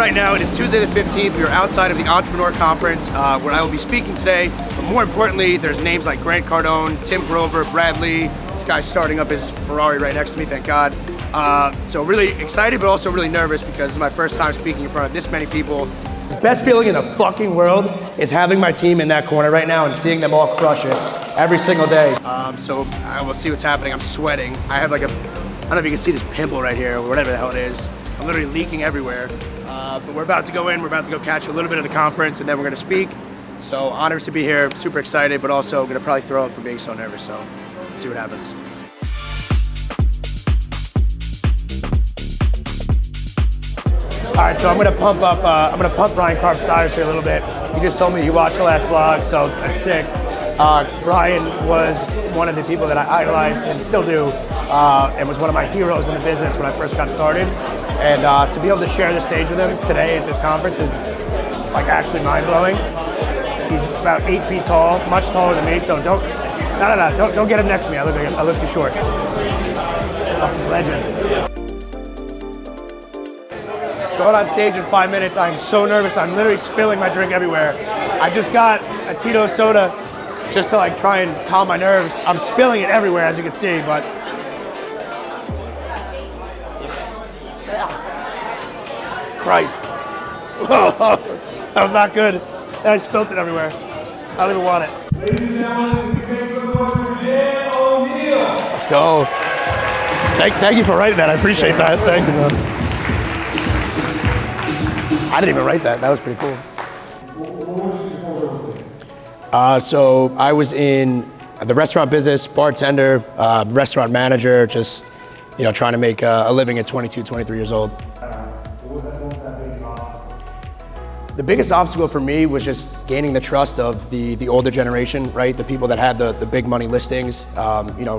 right now. It is Tuesday the 15th. We are outside of the Entrepreneur Conference where I will be speaking today. But more importantly, there's names like Grant Cardone, Tim Grover, Brad Lee. This guy's starting up his Ferrari right next to me, thank God. So really excited, but also really nervous because it's my first time speaking in front of this many people. The best feeling in the fucking world is having my team in that corner right now and seeing them all crush it every single day. So I will see what's happening. I'm sweating. I have like I don't know if you can see this pimple right here or whatever the hell it is. I'm literally leaking everywhere. But we're about to go in, we're about to go catch a little bit of the conference, and then we're gonna speak. So honored to be here, super excited, but also gonna probably throw up for being so nervous, so let's see what happens. All right, so I'm gonna pump Brian Karp's tires here a little bit. He just told me he watched the last vlog, so that's sick. Brian was one of the people that I idolized and still do, and was one of my heroes in the business when I first got started. And to be able to share the stage with him today at this conference is like actually mind-blowing. He's about 8 feet tall, much taller than me, so don't get him next to me. I look too short. Oh, legend. Going on stage in 5 minutes. I'm so nervous. I'm literally spilling my drink everywhere. I just got a Tito soda just to like try and calm my nerves. I'm spilling it everywhere, as you can see, but Christ. That was not good. And I spilled it everywhere. I don't even want it. Let's go. Thank you for writing that. I appreciate that. Thank you, man. I didn't even write that. That was pretty cool. So I was in the restaurant business, bartender, restaurant manager, just trying to make a living at 22, 23 years old. The biggest obstacle for me was just gaining the trust of the older generation, right? The people that had the big money listings,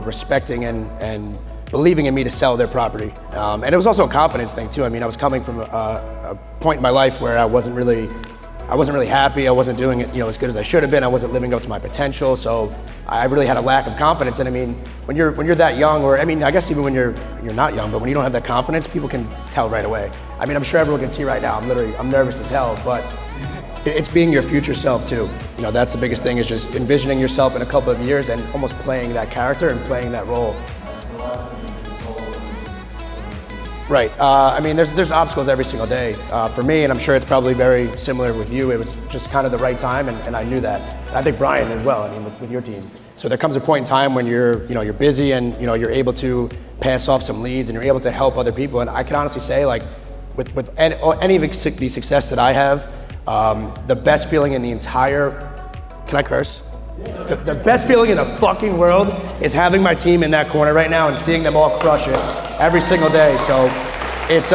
respecting and believing in me to sell their property. And it was also a confidence thing too. I mean, I was coming from a point in my life where I wasn't really happy. I wasn't doing it, as good as I should have been. I wasn't living up to my potential. So I really had a lack of confidence. And I mean, when you're that young, or I mean, I guess even when you're not young, but when you don't have that confidence, people can tell right away. I mean, I'm sure everyone can see right now, I'm nervous as hell, but it's being your future self too. That's the biggest thing, is just envisioning yourself in a couple of years and almost playing that character and playing that role. Right, I mean, there's obstacles every single day. For me, and I'm sure it's probably very similar with you, it was just kind of the right time, and I knew that. And I think Brian as well, I mean, with your team. So there comes a point in time when you're busy and you're able to pass off some leads and you're able to help other people. And I can honestly say, like, with any of the success that I have, the best feeling in the entire, can I curse? The best feeling in the fucking world is having my team in that corner right now and seeing them all crush it every single day. So it's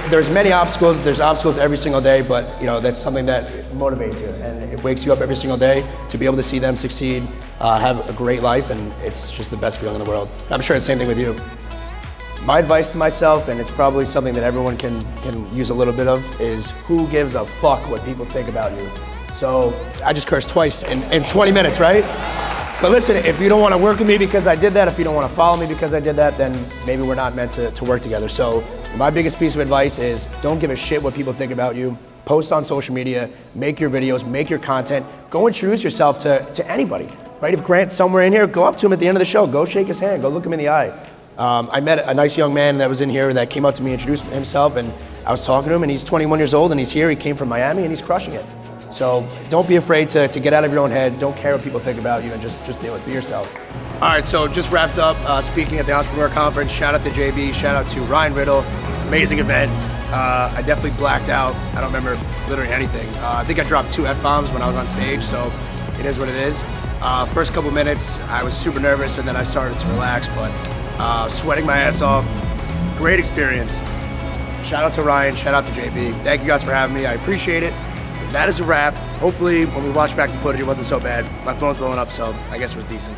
there's many obstacles. There's obstacles every single day, but that's something that motivates you and it wakes you up every single day to be able to see them succeed, have a great life, and it's just the best feeling in the world. I'm sure it's the same thing with you. My advice to myself, and it's probably something that everyone can use a little bit of, is who gives a fuck what people think about you. So I just cursed twice in 20 minutes, right? But listen, if you don't want to work with me because I did that, if you don't want to follow me because I did that, then maybe we're not meant to work together. So my biggest piece of advice is don't give a shit what people think about you. Post on social media, make your videos, make your content. Go introduce yourself to anybody, right? If Grant's somewhere in here, go up to him at the end of the show. Go shake his hand, go look him in the eye. I met a nice young man that was in here that came up to me, introduced himself, and I was talking to him, and he's 21 years old, and he's here. He came from Miami, and he's crushing it. So don't be afraid to get out of your own head. Don't care what people think about you, and just do it. Be yourself. All right, so just wrapped up speaking at the Entrepreneur Conference. Shout out to JB, shout out to Ryan Riddle. Amazing event. I definitely blacked out. I don't remember literally anything. I think I dropped 2 F-bombs when I was on stage, so it is what it is. First couple minutes, I was super nervous, and then I started to relax, but sweating my ass off. Great experience. Shout out to Ryan, shout out to JB. Thank you guys for having me, I appreciate it. That is a wrap. Hopefully, when we watch back the footage, it wasn't so bad. My phone's blowing up, so I guess it was decent.